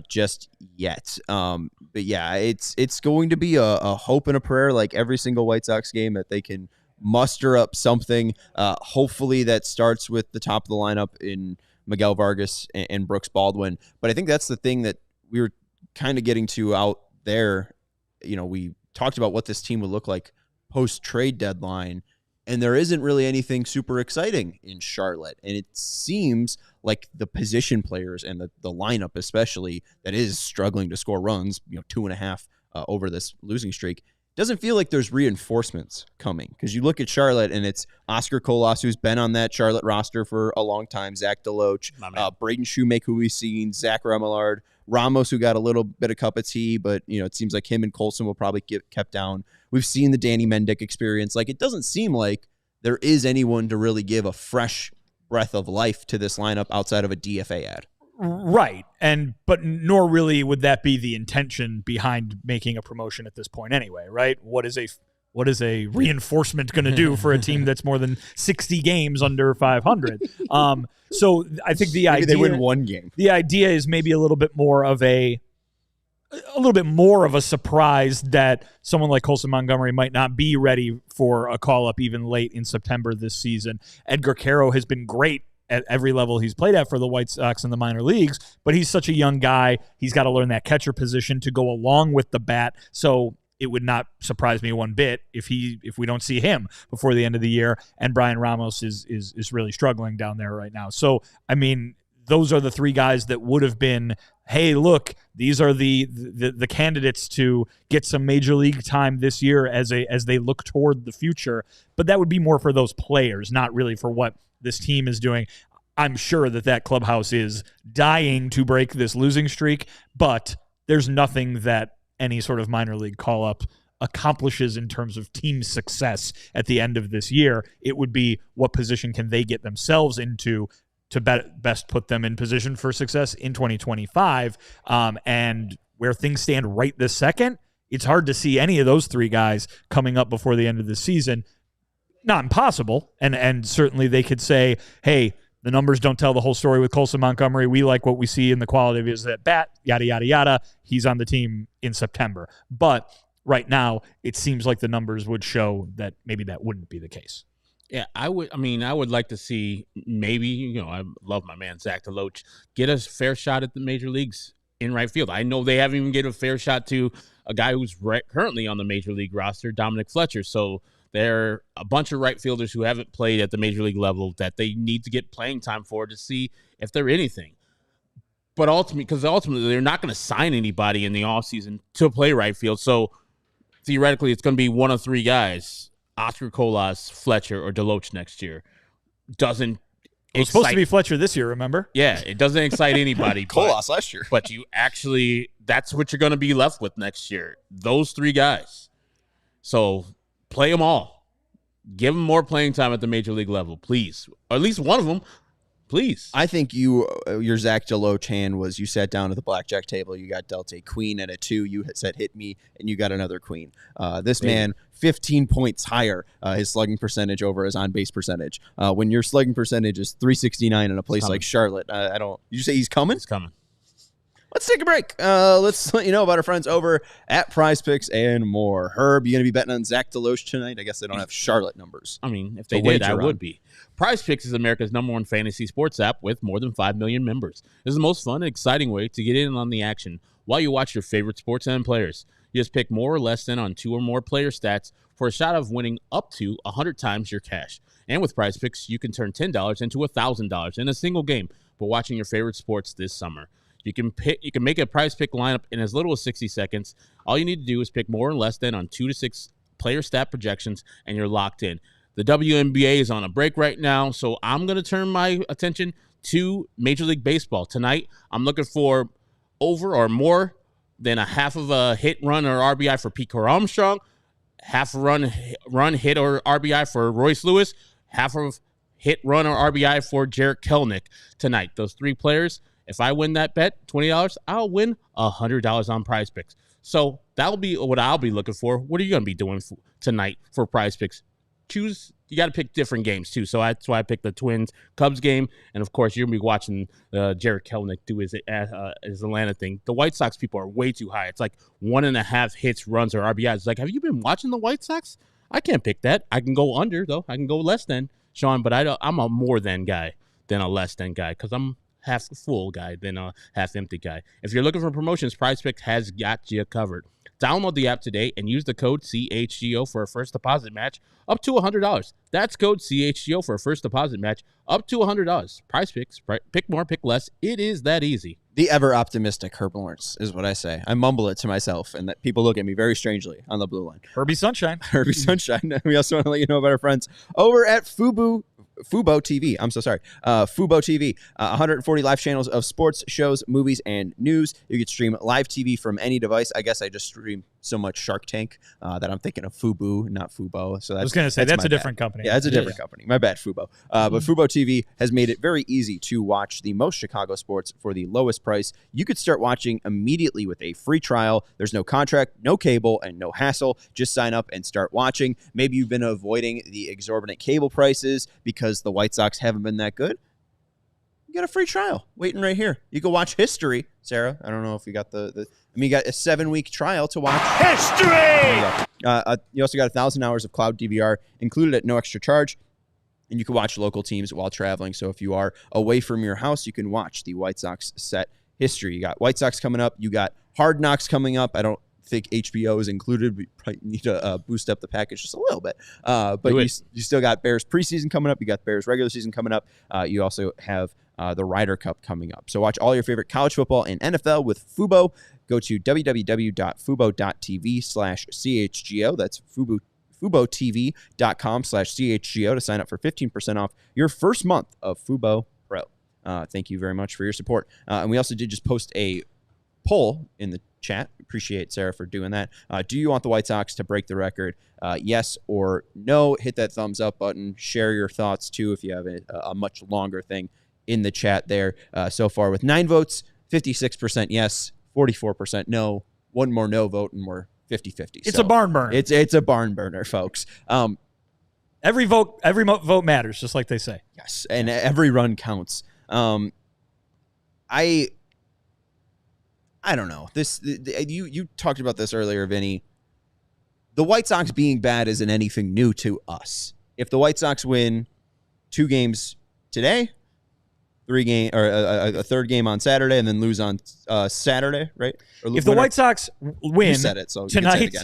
just yet. But yeah, it's going to be a hope and a prayer like every single White Sox game that they can muster up something. Hopefully that starts with the top of the lineup in Miguel Vargas and Brooks Baldwin. But I think that's the thing that we were kind of getting to out there. We talked about what this team would look like post-trade deadline, and there isn't really anything super exciting in Charlotte. And it seems like the position players and the lineup especially that is struggling to score runs, 2.5 over this losing streak, doesn't feel like there's reinforcements coming. Because you look at Charlotte, and it's Oscar Colas, who's been on that Charlotte roster for a long time, Zach DeLoach, Braden Shoemake, who we've seen, Zach Remillard, Ramos, who got a little bit of cup of tea, but it seems like him and Colson will probably get kept down. We've seen the Danny Mendick experience. Like, it doesn't seem like there is anyone to really give a fresh breath of life to this lineup outside of a DFA ad. Right. But nor really would that be the intention behind making a promotion at this point anyway, right? What is a reinforcement going to do for a team that's more than 60 games under 500? So I think the idea, they win one game. The idea is maybe a little bit more of a surprise that someone like Colson Montgomery might not be ready for a call-up even late in September this season. Edgar Caro has been great at every level he's played at for the White Sox in the minor leagues, but he's such a young guy. He's got to learn that catcher position to go along with the bat. So it would not surprise me one bit if we don't see him before the end of the year. And Brian Ramos is really struggling down there right now. So, I mean, those are the 3 guys that would have been, hey, look, these are the candidates to get some major league time this year as they look toward the future. But that would be more for those players, not really for what this team is doing. I'm sure that clubhouse is dying to break this losing streak, but there's nothing that any sort of minor league call-up accomplishes in terms of team success at the end of this year. It would be what position can they get themselves into to best put them in position for success in 2025. And where things stand right this second, it's hard to see any of those 3 guys coming up before the end of the season. Not impossible, and certainly they could say, hey, the numbers don't tell the whole story with Colson Montgomery. We like what we see in the quality of his at bat, yada, yada, yada. He's on the team in September. But right now, it seems like the numbers would show that maybe that wouldn't be the case. Yeah, I would like to see maybe, I love my man Zach DeLoach, get a fair shot at the major leagues in right field. I know they haven't even get a fair shot to a guy who's currently on the major league roster, Dominic Fletcher. So there are a bunch of right fielders who haven't played at the major league level that they need to get playing time for to see if they're anything. But ultimately, they're not going to sign anybody in the offseason to play right field. So theoretically, it's going to be one of three guys: Oscar Colas, Fletcher, or DeLoach next year. Doesn't it was supposed to be Fletcher this year, remember? Yeah, it doesn't excite anybody. Colas last year. But that's what you're going to be left with next year. Those three guys. So play them all. Give them more playing time at the major league level, please. Or at least one of them, please. I think your Zach DeLoach hand was you sat down at the blackjack table, you got dealt a queen and a 2, you said hit me, and you got another queen. This man, 15 points higher, his slugging percentage over his on-base percentage. When your slugging percentage is 369 in a place like Charlotte, you say he's coming? He's coming. Let's take a break. Let's let you know about our friends over at Prize Picks and more. Herb, you going to be betting on Zach DeLoach tonight? I guess they don't have Charlotte numbers. I mean, if they did, I would be. Prize Picks is America's #1 fantasy sports app with more than 5 million members. This is the most fun and exciting way to get in on the action while you watch your favorite sports and players. You just pick more or less than on 2 or more player stats for a shot of winning up to 100 times your cash. And with Prize Picks, you can turn $10 into $1,000 in a single game for watching your favorite sports this summer. You can make a Prize Pick lineup in as little as 60 seconds. All you need to do is pick more or less than on 2 to 6 player stat projections, and you're locked in. The WNBA is on a break right now, so I'm going to turn my attention to Major League Baseball. Tonight, I'm looking for over or more than a half of a hit, run, or RBI for Pete Armstrong, half a run, hit, or RBI for Royce Lewis, half of hit, run, or RBI for Jarrett Kelenic tonight. Those 3 players. If I win that bet, $20, I'll win $100 on Prize Picks. So that'll be what I'll be looking for. What are you going to be doing tonight for Prize Picks? You got to pick different games too. So that's why I picked the Twins-Cubs game. And, of course, you're going to be watching Jarrett Kelenic do his Atlanta thing. The White Sox people are way too high. It's like 1.5 hits, runs, or RBIs. It's like, have you been watching the White Sox? I can't pick that. I can go under, though. I can go less than, Sean. But I'm a more than guy than a less than guy because I'm half full guy than a half empty guy. If you're looking for promotions, Prize Picks has got you covered. Download the app today and use the code CHGO for a first deposit match up to $100. That's code CHGO for a first deposit match up to $100. Prize Picks, pick more, pick less. It is that easy. The ever optimistic Herb Lawrence is what I say. I mumble it to myself, and that people look at me very strangely on the blue line. Herbie Sunshine. Herbie Sunshine. We also want to let you know about our friends over at Fubo TV. I'm so sorry. Fubo TV. 140 live channels of sports, shows, movies, and news. You can stream live TV from any device. I guess I just stream so much Shark Tank that I'm thinking of Fubu, not Fubo. So I was going to say that's a different company. Yeah, it's a different company. My bad, Fubo. But Fubo TV has made it very easy to watch the most Chicago sports for the lowest price. You could start watching immediately with a free trial. There's no contract, no cable, and no hassle. Just sign up and start watching. Maybe you've been avoiding the exorbitant cable prices because the White Sox haven't been that good. You got a free trial waiting right here. You can watch history, Sarah. I don't know if you got you got a 7-week trial to watch history. You also got 1,000 hours of cloud DVR included at no extra charge. And you can watch local teams while traveling. So if you are away from your house, you can watch the White Sox set history. You got White Sox coming up. You got Hard Knocks coming up. I don't think HBO is included. We probably need to boost up the package just a little bit. But you still got Bears preseason coming up. You got Bears regular season coming up. You also have the Ryder Cup coming up. So watch all your favorite college football and NFL with Fubo. Go to www.fubo.tv/CHGO. That's FuboTV.com/CHGO to sign up for 15% off your first month of Fubo Pro. Thank you very much for your support. And we also did just post a poll in the chat. Appreciate Sarah for doing that. Do you want the White Sox to break the record? Yes or no? Hit that thumbs up button. Share your thoughts too if you have a much longer thing in the chat there. So far with 9 votes, 56% yes, 44% no, one more no vote, and we're 50-50. It's a barn burner. It's a barn burner, folks. Every vote matters, just like they say. Yes, and every run counts. I don't know. You talked about this earlier, Vinny. The White Sox being bad isn't anything new to us. If the White Sox win 2 games today, a third game on Saturday, and then lose on Saturday, right? If the White Sox win tonight,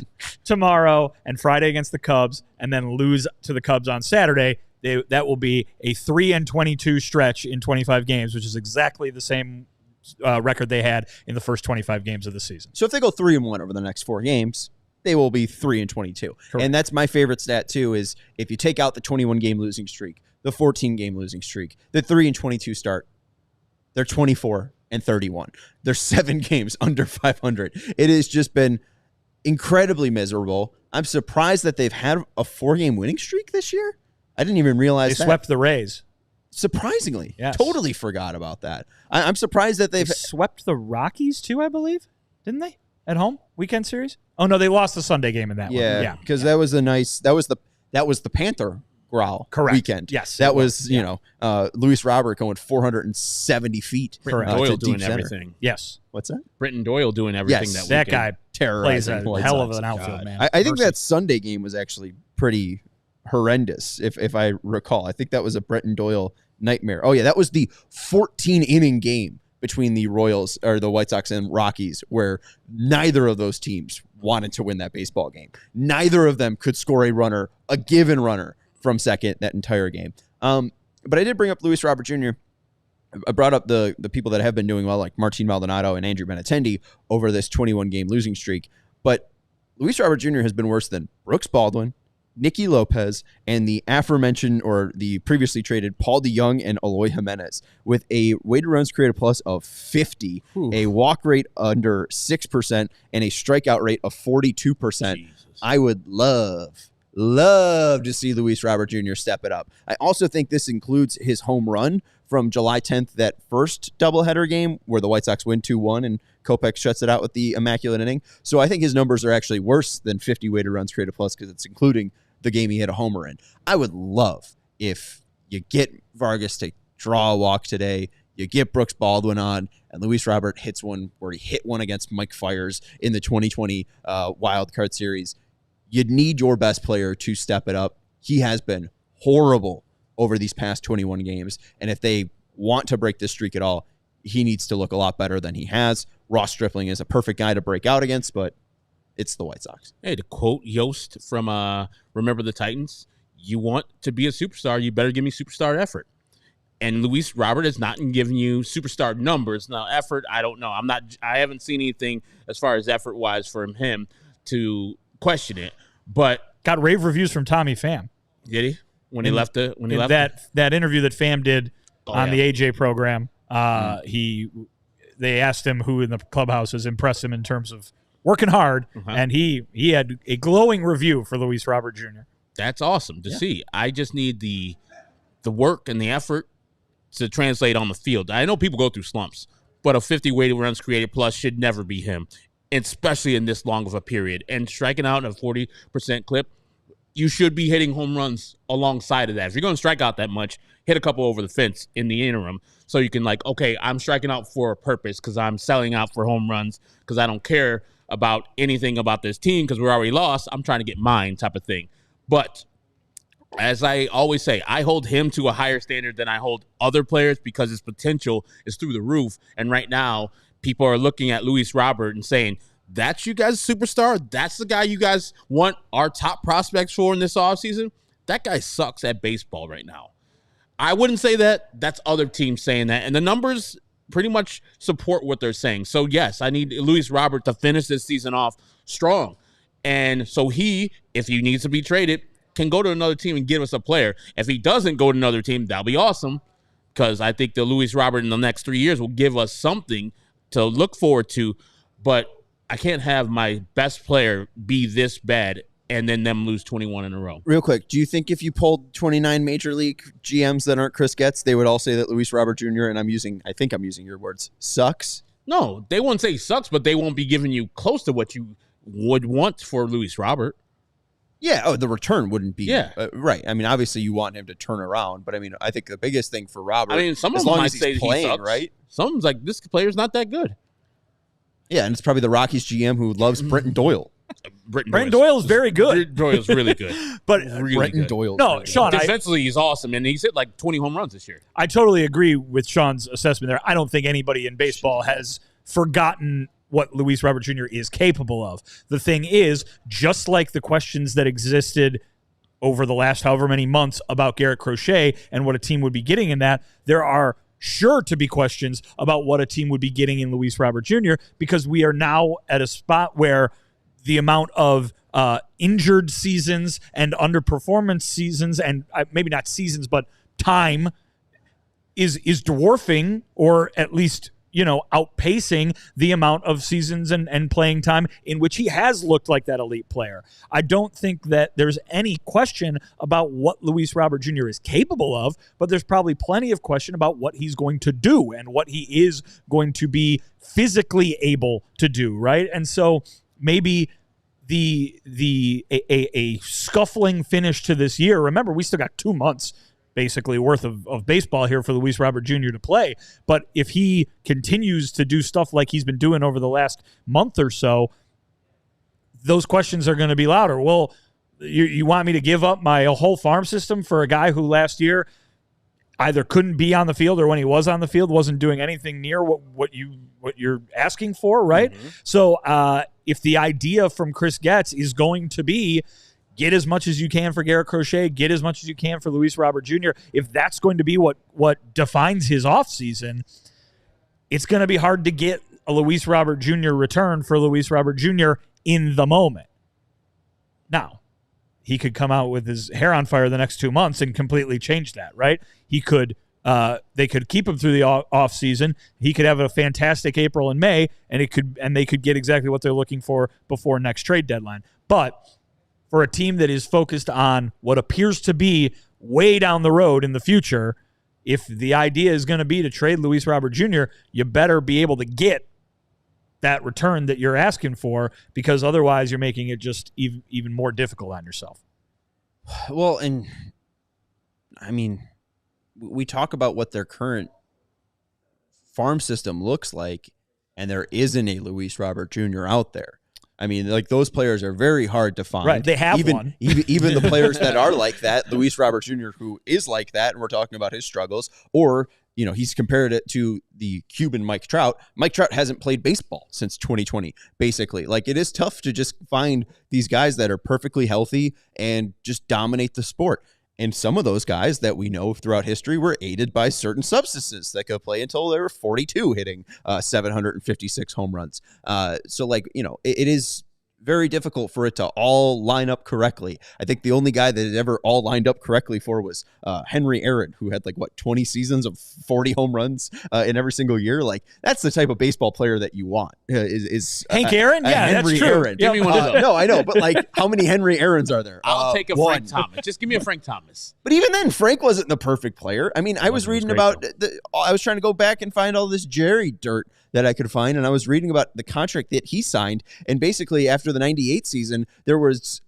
tomorrow, and Friday against the Cubs, and then lose to the Cubs on Saturday, that will be a 3-22 stretch in 25 games, which is exactly the same record they had in the first 25 games of the season. So if they go 3-1 over the next 4 games, they will be 3-22. Correct. And that's my favorite stat too, is if you take out the 21-game losing streak, the 14-game losing streak, the 3-22 start, they're 24-31. They're 7 games under 500. It has just been incredibly miserable. I'm surprised that they've had a 4-game winning streak this year. I didn't even realize They swept the Rays. Surprisingly. Yes. Totally forgot about that. I'm surprised that They they've swept the Rockies too, I believe. Didn't they? At home? Weekend series? Oh, no, they lost the Sunday game in that one. Yeah, because that was the Panther growl weekend. Yes, that was Luis Robert going 470 feet. Britton Doyle doing everything. Yes. What's that? Britton Doyle doing everything Yes. That weekend. guy Terrorizing plays a hell of an outfield, man. I think Mercy. that Sunday game was actually pretty horrendous, if I recall. I think that was a Britton Doyle nightmare. Oh yeah, that was the 14-inning game between the Royals or the White Sox and Rockies, where neither of those teams wanted to win that baseball game. Neither of them could score a given runner from second that entire game. But I did bring up Luis Robert Jr. I brought up the people that have been doing well, like Martin Maldonado and Andrew Benintendi, over this 21-game losing streak. But Luis Robert Jr. has been worse than Brooks Baldwin, Nicky Lopez, and the aforementioned or the previously traded Paul DeJong and Eloy Jimenez, with a weighted runs created plus of 50, a walk rate under 6%, and a strikeout rate of 42%. Jesus. I would love to see Luis Robert Jr. step it up. I also think this includes his home run from July 10th, that first doubleheader game where the White Sox win 2-1 and Kopech shuts it out with the immaculate inning. So I think his numbers are actually worse than 50 weighted runs created plus, because it's including the game he hit a homer in. I would love if you get Vargas to draw a walk today, you get Brooks Baldwin on, and Luis Robert hits one where he hit one against Mike Fiers in the 2020 Wild Card Series. You'd need your best player to step it up. He has been horrible over these past 21 games, and if they want to break this streak at all, he needs to look a lot better than he has. Ross Stripling is a perfect guy to break out against, but it's the White Sox. Hey, to quote Yost from Remember the Titans, you want to be a superstar, you better give me superstar effort. And Luis Robert is not giving you superstar numbers. Now, effort, I don't know. I haven't seen anything as far as effort-wise from him to question it. But got rave reviews from Tommy Pham. Did he? When he left that interview that Pham did on the AJ program, they asked him who in the clubhouse has impressed him in terms of working hard, and he had a glowing review for Luis Robert Jr. That's awesome to see. I just need the work and the effort to translate on the field. I know people go through slumps, but a 50 weighted runs created plus should never be him, especially in this long of a period. And striking out at a 40% clip, you should be hitting home runs alongside of that. If you're going to strike out that much, hit a couple over the fence in the interim so you can okay, I'm striking out for a purpose because I'm selling out for home runs because I don't care about anything about this team because we're already lost. I'm trying to get mine type of thing. But as I always say, I hold him to a higher standard than I hold other players because his potential is through the roof. And right now, people are looking at Luis Robert and saying, that's you guys' superstar? That's the guy you guys want our top prospects for in this offseason? That guy sucks at baseball right now. I wouldn't say that. That's other teams saying that. And the numbers pretty much support what they're saying. So, yes, I need Luis Robert to finish this season off strong. And so he, if he needs to be traded, can go to another team and give us a player. If he doesn't go to another team, that'll be awesome because I think the Luis Robert in the next 3 years will give us something to look forward to. But I can't have my best player be this bad and then them lose 21 in a row. Real quick, do you think if you pulled 29 major league GMs that aren't Chris Getz, they would all say that Luis Robert Jr., and I think I'm using your words, sucks? No, they won't say sucks, but they won't be giving you close to what you would want for Luis Robert. Yeah, the return wouldn't be right. I mean, obviously you want him to turn around, but I mean, I think the biggest thing for Robert, some of as them long might as he's say playing, he sucks. right? Someone's like, this player's not that good. Yeah, and it's probably the Rockies GM who loves Britton Doyle. Britton Doyle's very good. Britton Doyle's really good. But really Britton good. Doyle. No, Sean, defensively, he's awesome, and he's hit 20 home runs this year. I totally agree with Sean's assessment there. I don't think anybody in baseball has forgotten what Luis Robert Jr. is capable of. The thing is, just like the questions that existed over the last however many months about Garrett Crochet and what a team would be getting in that, there are sure to be questions about what a team would be getting in Luis Robert Jr. because we are now at a spot where the amount of injured seasons and underperformance seasons, and maybe not seasons, but time is dwarfing, or at least, outpacing the amount of seasons and playing time in which he has looked like that elite player. I don't think that there's any question about what Luis Robert Jr. is capable of, but there's probably plenty of question about what he's going to do and what he is going to be physically able to do, right? And so maybe a scuffling finish to this year. Remember, we still got 2 months basically worth of baseball here for Luis Robert Jr. to play. But if he continues to do stuff like he's been doing over the last month or so, those questions are going to be louder. Well, you want me to give up my whole farm system for a guy who last year either couldn't be on the field or when he was on the field wasn't doing anything near what you're asking for, right? Mm-hmm. So if the idea from Chris Getz is going to be get as much as you can for Garrett Crochet, get as much as you can for Luis Robert Jr., if that's going to be what defines his offseason, it's going to be hard to get a Luis Robert Jr. return for Luis Robert Jr. in the moment. Now, he could come out with his hair on fire the next 2 months and completely change that, right? He could they could keep him through the off season. He could have a fantastic April and May, and they could get exactly what they're looking for before next trade deadline. But for a team that is focused on what appears to be way down the road in the future, if the idea is going to be to trade Luis Robert Jr., you better be able to get that return that you're asking for, because otherwise you're making it just even more difficult on yourself. Well, and I mean, we talk about what their current farm system looks like, and there isn't a Luis Robert Jr. out there. I mean, like, those players are very hard to find. Right, they have one. Even the players that are like that, Luis Robert Jr., who is like that, and we're talking about his struggles, or, he's compared it to the Cuban Mike Trout. Mike Trout hasn't played baseball since 2020, basically. Like, it is tough to just find these guys that are perfectly healthy and just dominate the sport. And some of those guys that we know throughout history were aided by certain substances that could play until they were 42, hitting 756 home runs. So, like, it is very difficult for it to all line up correctly. I think the only guy that it ever all lined up correctly for was Henry Aaron, who had 20 seasons of 40 home runs in every single year. Like, that's the type of baseball player that you want. Is Hank Aaron? Yeah, Henry that's true. Aaron. Give me one of those. No, I know, but how many Henry Aarons are there? I'll take a Frank Thomas. Just give me a Frank Thomas. But even then, Frank wasn't the perfect player. I mean, I was reading about I was trying to go back and find all this Jerry dirt that I could find, and I was reading about the contract that he signed, and basically after the 98 season, there was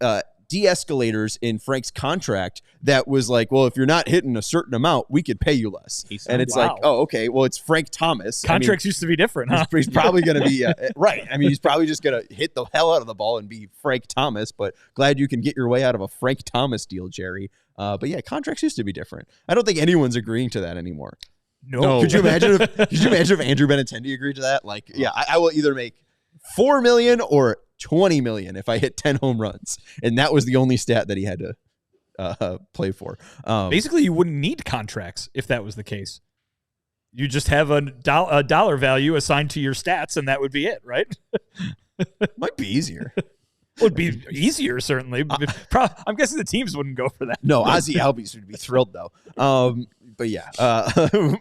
de-escalators in Frank's contract that was like, well, if you're not hitting a certain amount, we could pay you less. And it's like, oh, okay, well, it's Frank Thomas. Contracts used to be different, huh? He's probably going to be, right. I mean, he's probably just going to hit the hell out of the ball and be Frank Thomas, but glad you can get your way out of a Frank Thomas deal, Jerry. But yeah, contracts used to be different. I don't think anyone's agreeing to that anymore. No. Could you imagine if Andrew Benintendi agreed to that? Like, yeah, I will either make $4 million or $20 million if I hit 10 home runs. And that was the only stat that he had to play for. Basically, you wouldn't need contracts if that was the case. You just have a dollar value assigned to your stats, and that would be it, right? Might be easier. Would be easier, certainly. I'm guessing the teams wouldn't go for that. No, Ozzie Albies would be thrilled, though. But yeah,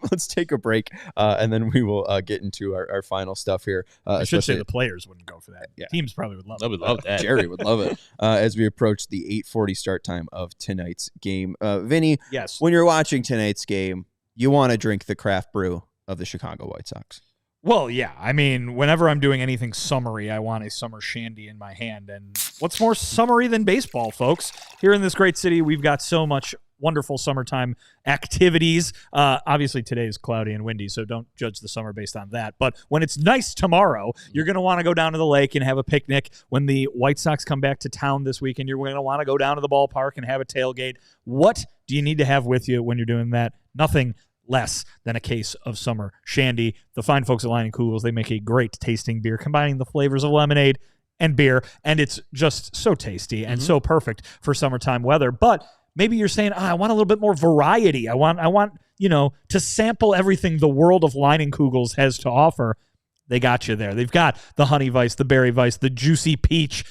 let's take a break, and then we will get into our final stuff here. I should say the players wouldn't go for that. Yeah. Teams probably would love it. I would love that. Jerry would love it as we approach the 8:40 start time of tonight's game. Vinny, yes, when you're watching tonight's game, you want to drink the craft brew of the Chicago White Sox. Well, yeah. I mean, whenever I'm doing anything summery, I want a summer shandy in my hand. And what's more summery than baseball, folks? Here in this great city, we've got so much wonderful summertime activities. Obviously, today is cloudy and windy, so don't judge the summer based on that. But when it's nice tomorrow, you're going to want to go down to the lake and have a picnic. When the White Sox come back to town this weekend, you're going to want to go down to the ballpark and have a tailgate. What do you need to have with you when you're doing that? Nothing less than a case of summer shandy. The fine folks at Line & Kugels, they make a great tasting beer, combining the flavors of lemonade and beer, and it's just so tasty and so perfect for summertime weather. But maybe you're saying, I want a little bit more variety. I want to sample everything the world of Leinenkugels has to offer, they got you there. They've got the honey vice, the berry vice, the juicy peach.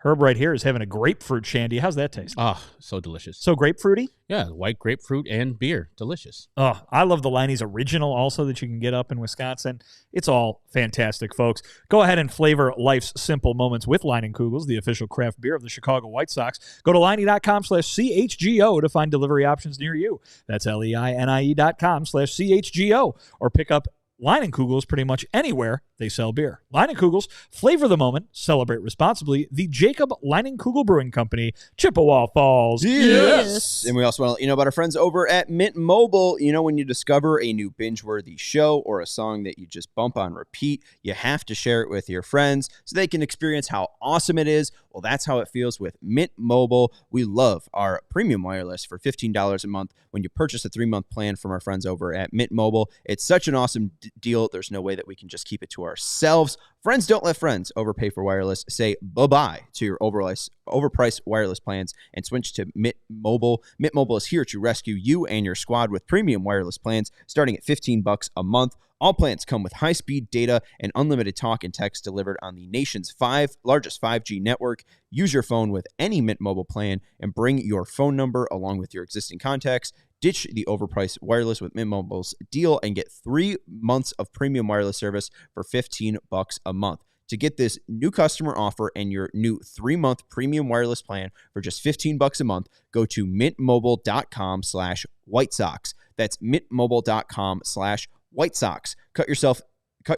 Herb right here is having a grapefruit shandy. How's that taste? Oh, so delicious. So grapefruity? Yeah, white grapefruit and beer. Delicious. Oh, I love the Leine's Original also that you can get up in Wisconsin. It's all fantastic, folks. Go ahead and flavor life's simple moments with Leinenkugels, the official craft beer of the Chicago White Sox. Go to Leinie.com/CHGO to find delivery options near you. That's LEINIE.com/CHGO, or pick up Leinenkugels pretty much anywhere they sell beer. Leinenkugels, flavor the moment, celebrate responsibly. The Jacob Leinenkugel Brewing Company, Chippewa Falls. Yes. And we also want to let you know about our friends over at Mint Mobile. When you discover a new binge-worthy show or a song that you just bump on repeat, you have to share it with your friends so they can experience how awesome it is. Well, that's how it feels with Mint Mobile. We love our premium wireless for $15 a month when you purchase a 3-month plan from our friends over at Mint Mobile. It's such an awesome deal. There's no way that we can just keep it to ourselves. Friends don't let friends overpay for wireless. Say bye-bye to your overpriced wireless plans and switch to Mint Mobile. Mint Mobile is here to rescue you and your squad with premium wireless plans starting at $15 a month. All plans come with high-speed data and unlimited talk and text delivered on the nation's largest 5G network. Use your phone with any Mint Mobile plan and bring your phone number along with your existing contacts. Ditch the overpriced wireless with Mint Mobile's deal and get 3 months of premium wireless service for $15 a month. To get this new customer offer and your new 3-month premium wireless plan for just $15 a month, go to mintmobile.com/White Sox. That's mintmobile.com/White Sox. Cut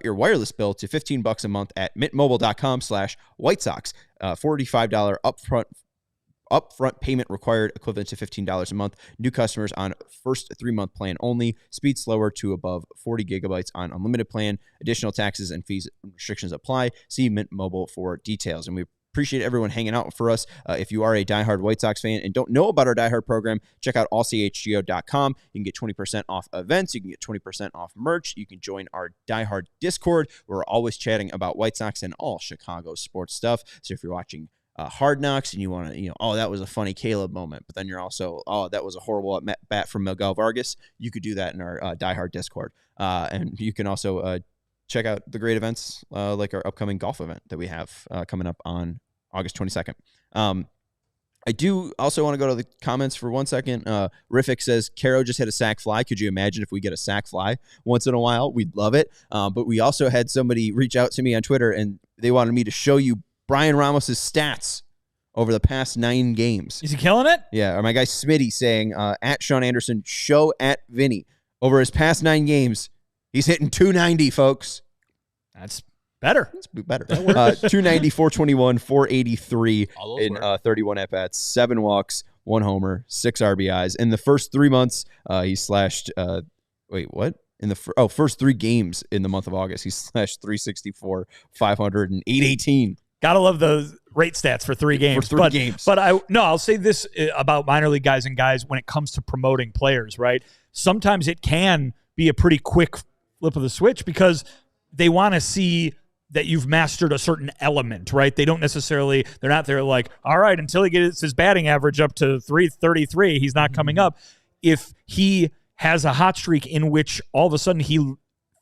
your wireless bill to $15 a month at mintmobile.com/White Sox. $45 upfront payment required, equivalent to $15 a month. New customers on first 3-month plan only. Speed slower to above 40 gigabytes on unlimited plan. Additional taxes and fees and restrictions apply. See Mint Mobile for details. And we appreciate everyone hanging out for us. If you are a diehard White Sox fan and don't know about our diehard program, check out allchgo.com. You can get 20% off events. You can get 20% off merch. You can join our diehard Discord. We're always chatting about White Sox and all Chicago sports stuff. So if you're watching Hard Knocks and you want to, oh, that was a funny Caleb moment, but then you're also, oh, that was a horrible at bat from Miguel Vargas, you could do that in our diehard Discord. And you can also check out the great events like our upcoming golf event that we have coming up on August 22nd. I do also want to go to the comments for 1 second. Riffic says, Caro just hit a sack fly. Could you imagine if we get a sack fly once in a while? We'd love it. But we also had somebody reach out to me on Twitter, and they wanted me to show you Brian Ramos's stats over the past 9 games. Is he killing it? Yeah. Or my guy Smitty saying, at Sean Anderson, show at Vinny. Over his past 9 games, he's hitting 290, folks. That's better. That's better. 290, 421, 483 in 31 at-bats, 7 walks, 1 homer, 6 RBIs. In the first 3 months, he slashed, what? In the first 3 games in the month of August, he slashed 364, 500, and 818. Gotta love those rate stats for 3 games. For 3 games. But I'll say this about minor league guys and guys when it comes to promoting players, right? Sometimes it can be a pretty quick flip of the switch because they want to see that you've mastered a certain element, right? They don't necessarily, they're not there like, all right, until he gets his batting average up to 333, he's not coming up. If he has a hot streak in which all of a sudden he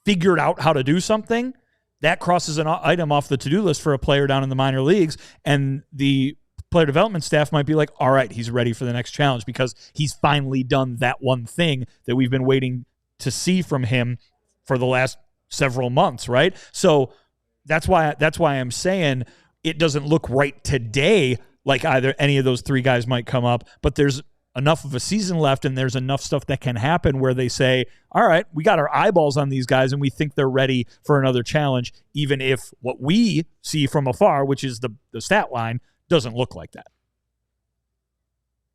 figured out how to do something, that crosses an item off the to-do list for a player down in the minor leagues, and the player development staff might be like, all right, he's ready for the next challenge because he's finally done that one thing that we've been waiting to see from him for the last several months, right? So that's why I'm saying it doesn't look right today like either any of those 3 guys might come up, but there's enough of a season left and there's enough stuff that can happen where they say, all right, we got our eyeballs on these guys and we think they're ready for another challenge, even if what we see from afar, which is the stat line, doesn't look like that.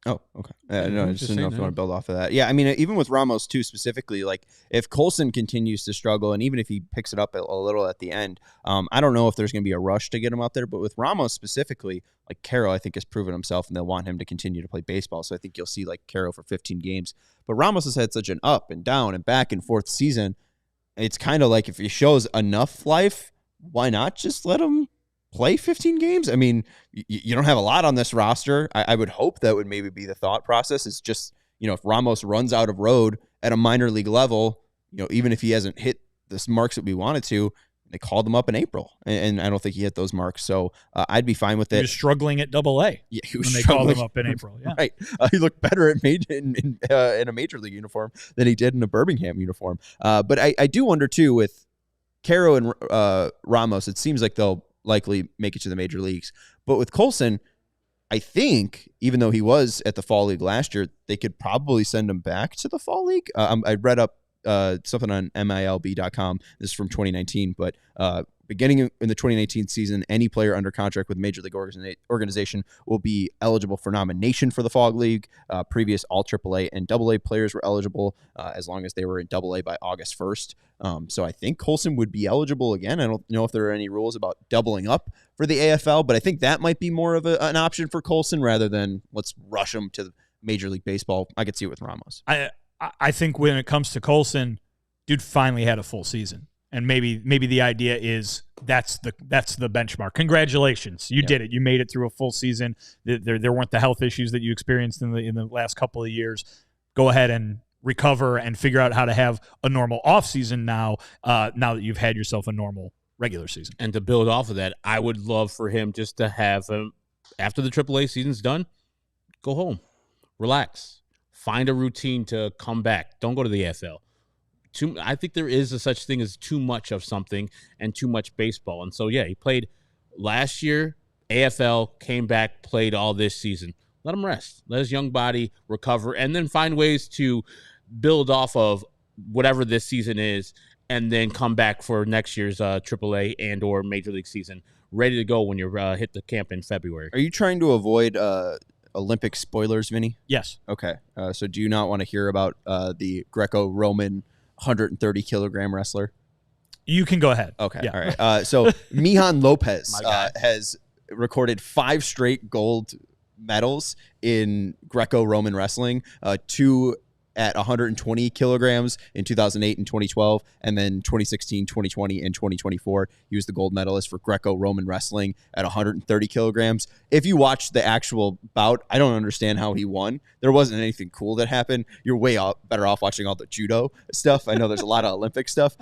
Oh, okay. No, I just didn't know if you want to build off of that. Yeah, I mean, even with Ramos, too, specifically, like, if Colson continues to struggle, and even if he picks it up a little at the end, I don't know if there's going to be a rush to get him out there, but with Ramos specifically, like, Caro, I think, has proven himself, and they'll want him to continue to play baseball, so I think you'll see, like, Caro for 15 games. But Ramos has had such an up and down and back and forth season, it's kind of like if he shows enough life, why not just let him play 15 games? I mean, you don't have a lot on this roster. I would hope that would maybe be the thought process. It's just, if Ramos runs out of road at a minor league level, even if he hasn't hit the marks that we wanted to, they called him up in April, and I don't think he hit those marks. So I'd be fine with it. He was struggling at AA. Yeah, he was when they struggling. called him up in April. Yeah. Right. He looked better in a major league uniform than he did in a Birmingham uniform. But I do wonder too, with Caro and Ramos, it seems like they'll likely make it to the major leagues. But with Colson, I think even though he was at the fall league last year, they could probably send him back to the fall league. I read up something on MILB.com. This is from 2019, but beginning in the 2019 season, any player under contract with a major league organization will be eligible for nomination for the Fall League. Previous all AAA and AA players were eligible as long as they were in AA by August 1st. So I think Colson would be eligible again. I don't know if there are any rules about doubling up for the AFL, but I think that might be more of an option for Colson rather than let's rush him to Major League Baseball. I could see it with Ramos. I think when it comes to Colson, dude finally had a full season. And maybe the idea is that's the benchmark. Congratulations, you did it. You made it through a full season. There weren't the health issues that you experienced in the last couple of years. Go ahead and recover and figure out how to have a normal off season now. Now that you've had yourself a normal regular season. And to build off of that, I would love for him just to have after the AAA season's done, go home, relax, find a routine to come back. Don't go to the AFL. I think there is a such thing as too much of something and too much baseball. And so, he played last year, AFL, came back, played all this season. Let him rest. Let his young body recover, and then find ways to build off of whatever this season is, and then come back for next year's AAA and or Major League season, ready to go when you hit the camp in February. Are you trying to avoid Olympic spoilers, Vinny? Yes. Okay. So do you not want to hear about the Greco-Roman 130 kilogram wrestler? You can go ahead. Okay. Yeah. All right. So Mijan Lopez has recorded 5 straight gold medals in Greco-Roman wrestling, 2 at 120 kilograms in 2008 and 2012, and then 2016, 2020, and 2024. He was the gold medalist for Greco-Roman wrestling at 130 kilograms. If you watch the actual bout, I don't understand how he won. There wasn't anything cool that happened. You're way better off watching all the judo stuff. I know there's a lot of Olympic stuff.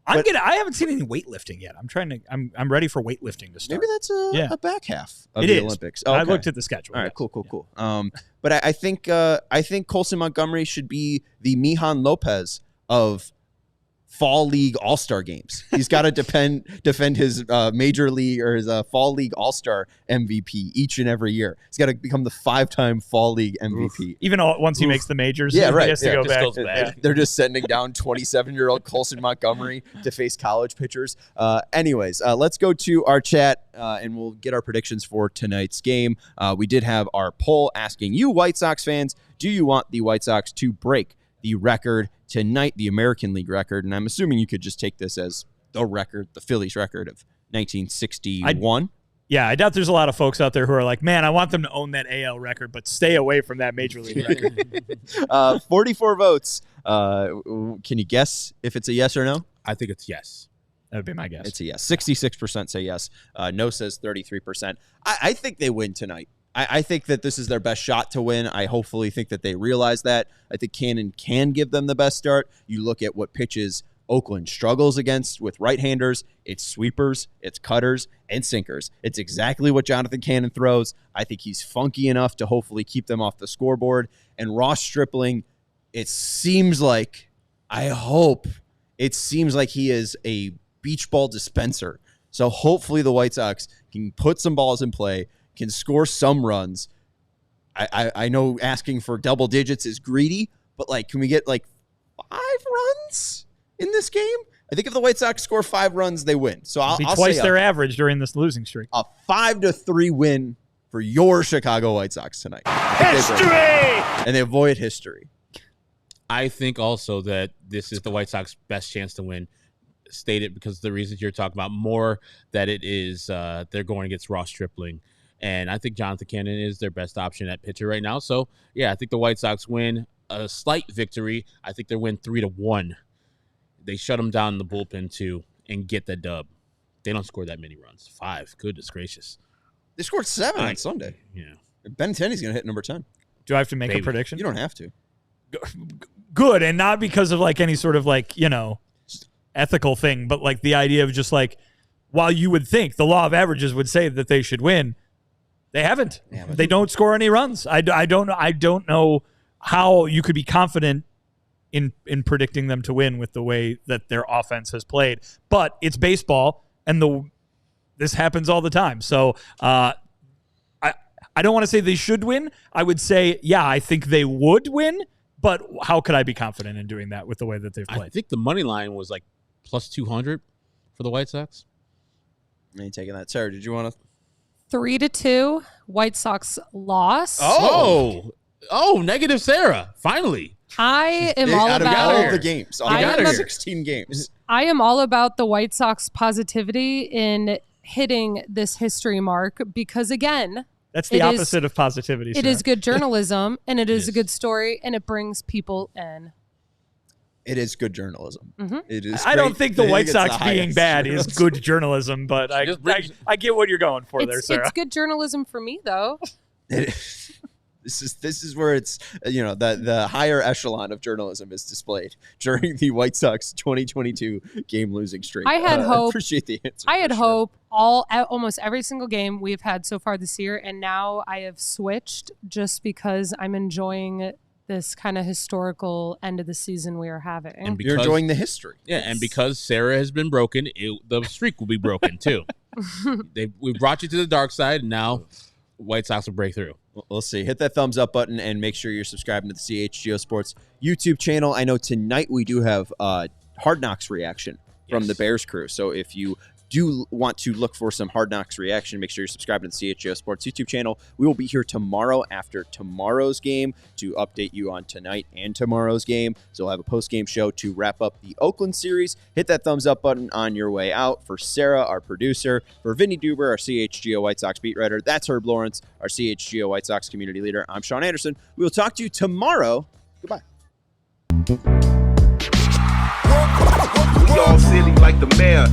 I haven't seen any weightlifting yet. I'm ready for weightlifting to start. Maybe that's a back half of it the is. Olympics. Okay. I looked at the schedule. All right, cool. But I think Colson Montgomery should be the Mijan Lopez of Fall League All-Star games. He's got to defend his Major League or his Fall League All-Star MVP each and every year. He's got to become the 5-time Fall League MVP. Even once he makes the majors, he has to go back. Yeah. They're just sending down 27-year-old Colson Montgomery to face college pitchers. Anyways, let's go to our chat and we'll get our predictions for tonight's game. We did have our poll asking you, White Sox fans, do you want the White Sox to break the record tonight, the American League record? And I'm assuming you could just take this as the record, the Phillies record of 1961. I doubt there's a lot of folks out there who are like, man, I want them to own that AL record, but stay away from that Major League record. 44 votes. Can you guess if it's a yes or no? I think it's yes. That would be my guess. It's a yes. 66% say yes. No says 33%. I think they win tonight. I think that this is their best shot to win. I hopefully think that they realize that. I think Cannon can give them the best start. You look at what pitches Oakland struggles against with right-handers. It's sweepers, it's cutters, and sinkers. It's exactly what Jonathan Cannon throws. I think he's funky enough to hopefully keep them off the scoreboard. And Ross Stripling, it seems like he is a beach ball dispenser. So hopefully the White Sox can put some balls in play, can score some runs. I know asking for double digits is greedy, but can we get 5 runs in this game? I think if the White Sox score 5 runs, they win. So I'll twice say their average during this losing streak. A 5-3 win for your Chicago White Sox tonight. History! And they avoid history. I think also that this is the White Sox best chance to win. Stated because of the reasons you're talking about, more that it is they're going against Ross Stripling. And I think Jonathan Cannon is their best option at pitcher right now. So, I think the White Sox win a slight victory. I think they win 3-1. They shut them down in the bullpen, too, and get the dub. They don't score that many runs. 5. Goodness gracious. They scored 7 on Sunday. Yeah. Ben Tenney's going to hit number 10. Do I have to make a prediction? You don't have to. good, and not because of like any sort of like, ethical thing, but like the idea of just like, while you would think the law of averages would say that they should win, they haven't. They don't score any runs. I don't know how you could be confident in predicting them to win with the way that their offense has played. But it's baseball, and this happens all the time. So I don't want to say they should win. I would say, yeah, I think they would win. But how could I be confident in doing that with the way that they've played? I think the money line was like plus 200 for the White Sox. I ain't taking that. Sarah, did you want to? 3-2, White Sox loss. Oh, negative Sarah. Finally. I am all out about of all the games. All the 16 games. I am all about the White Sox positivity in hitting this history mark because, again, that's the opposite of positivity. It is good journalism, and it is a good story, and it brings people in. It is good journalism. Mm-hmm. It is. I don't think the White Sox being bad is good journalism, but I get what you're going for there, Sarah. It's good journalism for me, though. This is where it's the higher echelon of journalism is displayed during the White Sox 2022 game losing streak. I had hope. I appreciate the answer. I had hope almost every single game we've had so far this year, and now I have switched just because I'm enjoying this kind of historical end of the season we are having. And you're enjoying the history. Yeah, and because Sarah has been broken, the streak will be broken too. We brought you to the dark side, and now White Sox will break through. We'll see. Hit that thumbs up button and make sure you're subscribing to the CHGO Sports YouTube channel. I know tonight we do have Hard Knocks reaction from the Bears crew. So if you do want to look for some Hard Knocks reaction, make sure you're subscribing to the CHGO Sports YouTube channel. We will be here tomorrow after tomorrow's game to update you on tonight and tomorrow's game. So we'll have a post-game show to wrap up the Oakland series. Hit that thumbs up button on your way out. For Sarah, our producer, for Vinnie Duber, our CHGO White Sox beat writer, that's Herb Lawrence, our CHGO White Sox community leader. I'm Sean Anderson. We will talk to you tomorrow. Goodbye. We all silly like the mayor.